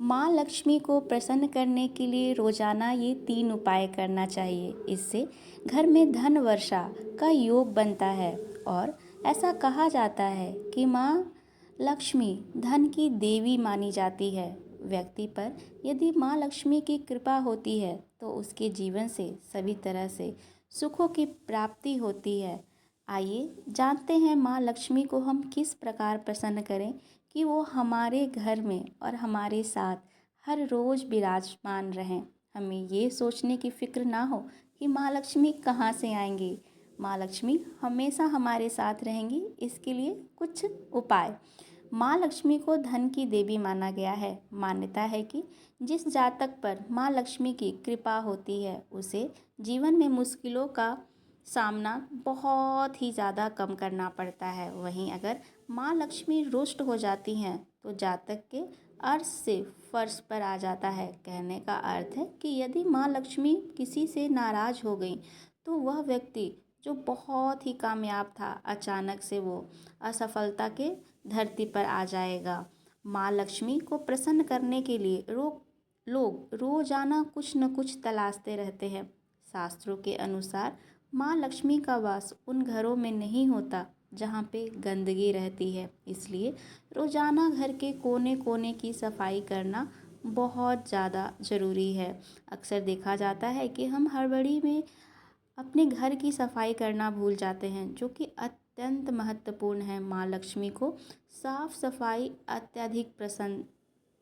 माँ लक्ष्मी को प्रसन्न करने के लिए रोजाना ये 3 उपाय करना चाहिए। इससे घर में धन वर्षा का योग बनता है और ऐसा कहा जाता है कि माँ लक्ष्मी धन की देवी मानी जाती है। व्यक्ति पर यदि माँ लक्ष्मी की कृपा होती है तो उसके जीवन से सभी तरह से सुखों की प्राप्ति होती है। आइए जानते हैं माँ लक्ष्मी को हम किस प्रकार प्रसन्न करें कि वो हमारे घर में और हमारे साथ हर रोज़ विराजमान रहें। हमें ये सोचने की फ़िक्र ना हो कि माँ लक्ष्मी कहाँ से आएंगी। माँ लक्ष्मी हमेशा हमारे साथ रहेंगी। इसके लिए कुछ उपाय। माँ लक्ष्मी को धन की देवी माना गया है। मान्यता है कि जिस जातक पर माँ लक्ष्मी की कृपा होती है उसे जीवन में मुश्किलों का सामना बहुत ही ज़्यादा कम करना पड़ता है। वहीं अगर माँ लक्ष्मी रुष्ट हो जाती हैं तो जातक के अर्श से फर्श पर आ जाता है। कहने का अर्थ है कि यदि माँ लक्ष्मी किसी से नाराज़ हो गई तो वह व्यक्ति जो बहुत ही कामयाब था अचानक से वो असफलता के धरती पर आ जाएगा। माँ लक्ष्मी को प्रसन्न करने के लिए लोग रोजाना कुछ न कुछ तलाशते रहते हैं। शास्त्रों के अनुसार माँ लक्ष्मी का वास उन घरों में नहीं होता जहाँ पे गंदगी रहती है। इसलिए रोजाना घर के कोने कोने की सफाई करना बहुत ज़्यादा ज़रूरी है। अक्सर देखा जाता है कि हम हड़बड़ी में अपने घर की सफाई करना भूल जाते हैं, जो कि अत्यंत महत्वपूर्ण है। माँ लक्ष्मी को साफ सफाई अत्यधिक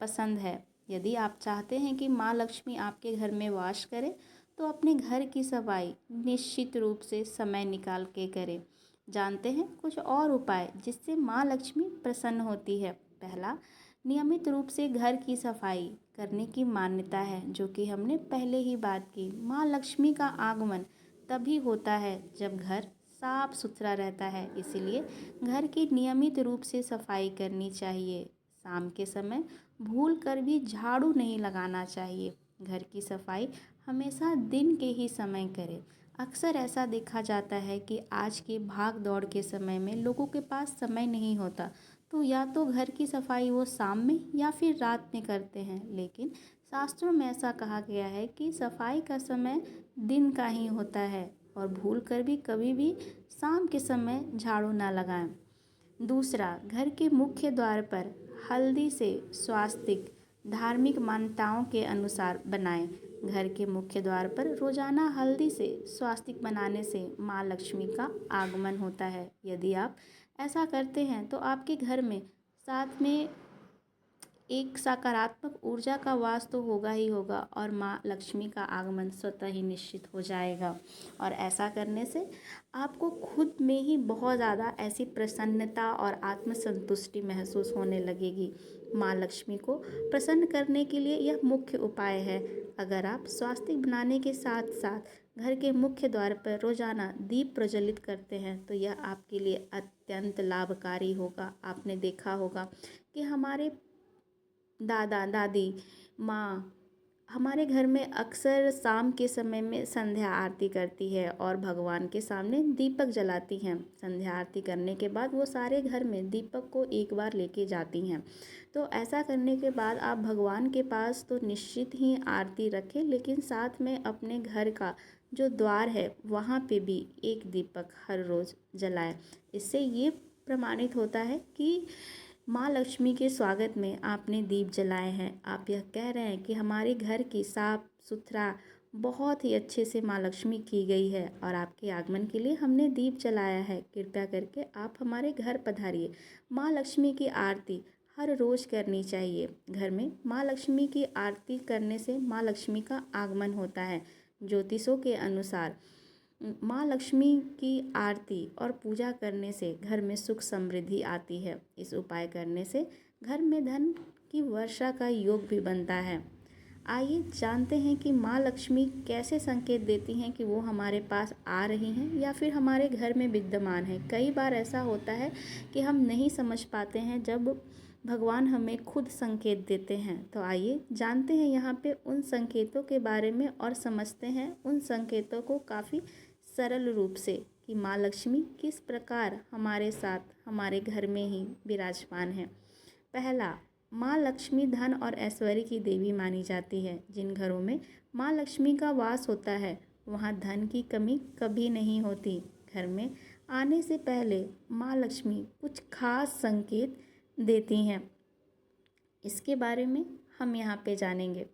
पसंद है। यदि आप चाहते हैं कि माँ लक्ष्मी आपके घर में वास करे तो अपने घर की सफाई निश्चित रूप से समय निकाल के करें। जानते हैं कुछ और उपाय जिससे माँ लक्ष्मी प्रसन्न होती है। पहला, नियमित रूप से घर की सफाई करने की मान्यता है, जो कि हमने पहले ही बात की। माँ लक्ष्मी का आगमन तभी होता है जब घर साफ सुथरा रहता है। इसीलिए घर की नियमित रूप से सफाई करनी चाहिए। शाम के समय भूल कर भी झाड़ू नहीं लगाना चाहिए। घर की सफाई हमेशा दिन के ही समय करें। अक्सर ऐसा देखा जाता है कि आज की भाग दौड़ के समय में लोगों के पास समय नहीं होता, तो या तो घर की सफाई वो शाम में या फिर रात में करते हैं। लेकिन शास्त्रों में ऐसा कहा गया है कि सफाई का समय दिन का ही होता है और भूल कर भी कभी भी शाम के समय झाड़ू ना लगाएं। दूसरा, घर के मुख्य द्वार पर हल्दी से स्वास्तिक धार्मिक मान्यताओं के अनुसार बनाएं। घर के मुख्य द्वार पर रोजाना हल्दी से स्वास्तिक बनाने से माँ लक्ष्मी का आगमन होता है। यदि आप ऐसा करते हैं तो आपके घर में साथ में एक सकारात्मक ऊर्जा का वास तो होगा ही होगा और माँ लक्ष्मी का आगमन स्वतः ही निश्चित हो जाएगा। और ऐसा करने से आपको खुद में ही बहुत ज़्यादा ऐसी प्रसन्नता और आत्मसंतुष्टि महसूस होने लगेगी। माँ लक्ष्मी को प्रसन्न करने के लिए यह मुख्य उपाय है। अगर आप स्वास्तिक बनाने के साथ साथ घर के मुख्य द्वार पर रोजाना दीप प्रज्वलित करते हैं तो यह आपके लिए अत्यंत लाभकारी होगा। आपने देखा होगा कि हमारे दादा दादी माँ हमारे घर में अक्सर शाम के समय में संध्या आरती करती है और भगवान के सामने दीपक जलाती हैं। संध्या आरती करने के बाद वो सारे घर में दीपक को एक बार लेके जाती हैं। तो ऐसा करने के बाद आप भगवान के पास तो निश्चित ही आरती रखें, लेकिन साथ में अपने घर का जो द्वार है वहाँ पे भी एक दीपक हर रोज़ जलाएं। इससे ये प्रमाणित होता है कि माँ लक्ष्मी के स्वागत में आपने दीप जलाए हैं। आप यह कह रहे हैं कि हमारे घर की साफ सुथरा बहुत ही अच्छे से माँ लक्ष्मी की गई है और आपके आगमन के लिए हमने दीप जलाया है। कृपया करके आप हमारे घर पधारिए। माँ लक्ष्मी की आरती हर रोज़ करनी चाहिए। घर में माँ लक्ष्मी की आरती करने से माँ लक्ष्मी का आगमन होता है। ज्योतिषों के अनुसार माँ लक्ष्मी की आरती और पूजा करने से घर में सुख समृद्धि आती है। इस उपाय करने से घर में धन की वर्षा का योग भी बनता है। आइए जानते हैं कि माँ लक्ष्मी कैसे संकेत देती हैं कि वो हमारे पास आ रही हैं या फिर हमारे घर में विद्यमान है। कई बार ऐसा होता है कि हम नहीं समझ पाते हैं जब भगवान हमें खुद संकेत देते हैं। तो आइए जानते हैं यहाँ पे उन संकेतों के बारे में और समझते हैं उन संकेतों को काफ़ी सरल रूप से कि माँ लक्ष्मी किस प्रकार हमारे साथ हमारे घर में ही विराजमान है। पहला, माँ लक्ष्मी धन और ऐश्वर्य की देवी मानी जाती है। जिन घरों में माँ लक्ष्मी का वास होता है वहाँ धन की कमी कभी नहीं होती। घर में आने से पहले माँ लक्ष्मी कुछ खास संकेत देती हैं, इसके बारे में हम यहाँ पे जानेंगे।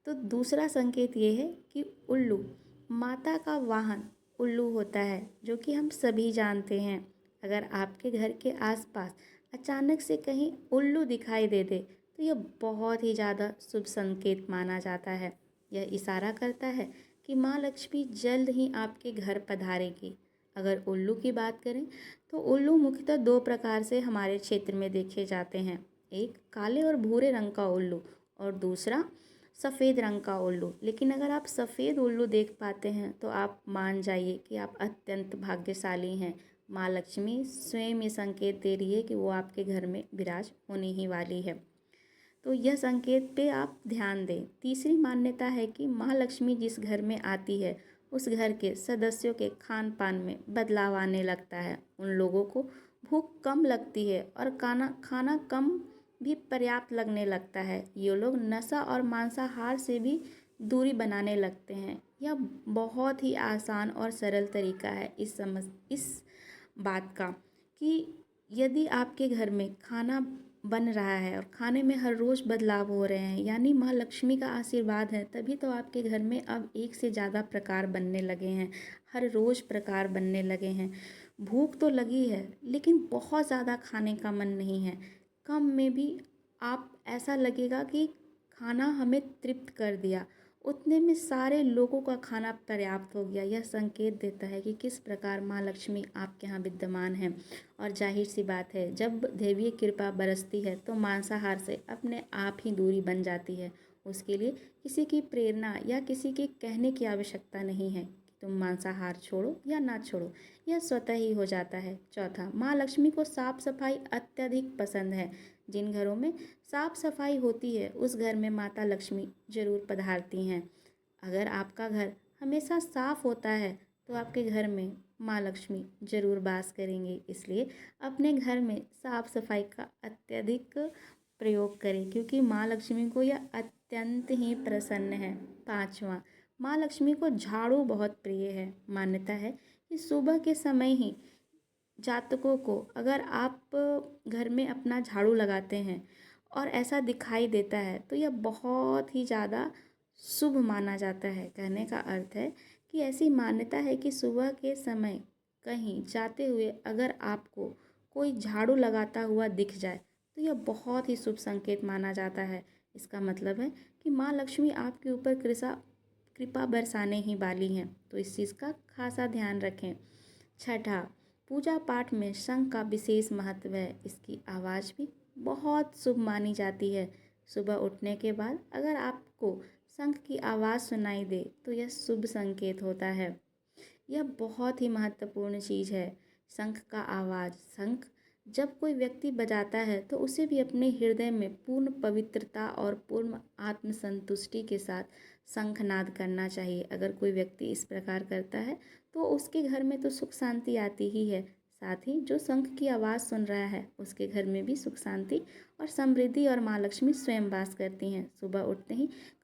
तो दूसरा संकेत ये है कि उल्लू, माता का वाहन उल्लू होता है, जो कि हम सभी जानते हैं। अगर आपके घर के आसपास अचानक से कहीं उल्लू दिखाई दे दे तो यह बहुत ही ज़्यादा शुभ संकेत माना जाता है। यह इशारा करता है कि माँ लक्ष्मी जल्द ही आपके घर पधारेगी। अगर उल्लू की बात करें तो उल्लू मुख्यतः दो प्रकार से हमारे क्षेत्र में देखे जाते हैं। एक काले और भूरे रंग का उल्लू और दूसरा सफ़ेद रंग का उल्लू। लेकिन अगर आप सफ़ेद उल्लू देख पाते हैं तो आप मान जाइए कि आप अत्यंत भाग्यशाली हैं। माँ लक्ष्मी स्वयं ये संकेत दे रही है कि वो आपके घर में विराज होने ही वाली है। तो यह संकेत पे आप ध्यान दें। तीसरी मान्यता है कि माँ लक्ष्मी जिस घर में आती है उस घर के सदस्यों के खान पान में बदलाव आने लगता है। उन लोगों को भूख कम लगती है और खाना कम भी पर्याप्त लगने लगता है। ये लोग नशा और मांसाहार से भी दूरी बनाने लगते हैं। यह बहुत ही आसान और सरल तरीका है इस बात का कि यदि आपके घर में खाना बन रहा है और खाने में हर रोज़ बदलाव हो रहे हैं, यानी माँ लक्ष्मी का आशीर्वाद है, तभी तो आपके घर में अब एक से ज़्यादा प्रकार बनने लगे हैं, हर रोज़ प्रकार बनने लगे हैं। भूख तो लगी है लेकिन बहुत ज़्यादा खाने का मन नहीं है। कम में भी आप ऐसा लगेगा कि खाना हमें तृप्त कर दिया, उतने में सारे लोगों का खाना पर्याप्त हो गया। यह संकेत देता है कि किस प्रकार माँ लक्ष्मी आपके यहाँ विद्यमान है। और जाहिर सी बात है, जब दैवीय कृपा बरसती है तो मांसाहार से अपने आप ही दूरी बन जाती है। उसके लिए किसी की प्रेरणा या किसी के कहने की आवश्यकता नहीं है कि तुम मांसाहार छोड़ो या ना छोड़ो, यह स्वतः ही हो जाता है। चौथा, माँ लक्ष्मी को साफ सफाई अत्यधिक पसंद है। जिन घरों में साफ सफाई होती है उस घर में माता लक्ष्मी जरूर पधारती हैं। अगर आपका घर हमेशा साफ होता है तो आपके घर में माँ लक्ष्मी जरूर वास करेंगे। इसलिए अपने घर में साफ सफाई का अत्यधिक प्रयोग करें, क्योंकि माँ लक्ष्मी को यह अत्यंत ही प्रसन्न है। पांचवा, माँ लक्ष्मी को झाड़ू बहुत प्रिय है। मान्यता है कि सुबह के समय ही जातकों को, अगर आप घर में अपना झाड़ू लगाते हैं और ऐसा दिखाई देता है तो यह बहुत ही ज़्यादा शुभ माना जाता है। कहने का अर्थ है कि ऐसी मान्यता है कि सुबह के समय कहीं जाते हुए अगर आपको कोई झाड़ू लगाता हुआ दिख जाए तो यह बहुत ही शुभ संकेत माना जाता है। इसका मतलब है कि माँ लक्ष्मी आपके ऊपर कृपा बरसाने ही वाली हैं। तो इस चीज़ का खासा ध्यान रखें। छठा, पूजा पाठ में शंख का विशेष महत्व है। इसकी आवाज़ भी बहुत शुभ मानी जाती है। सुबह उठने के बाद अगर आपको शंख की आवाज़ सुनाई दे तो यह शुभ संकेत होता है। यह बहुत ही महत्वपूर्ण चीज़ है। शंख का आवाज़, शंख जब कोई व्यक्ति बजाता है तो उसे भी अपने हृदय में पूर्ण पवित्रता और पूर्ण आत्मसंतुष्टि के साथ शंखनाद करना चाहिए। अगर कोई व्यक्ति इस प्रकार करता है तो उसके घर में तो सुख शांति आती ही है, साथ ही जो शंख की आवाज़ सुन रहा है उसके घर में भी सुख शांति और समृद्धि और माँ लक्ष्मी स्वयं वास करती हैं। सुबह उठते ही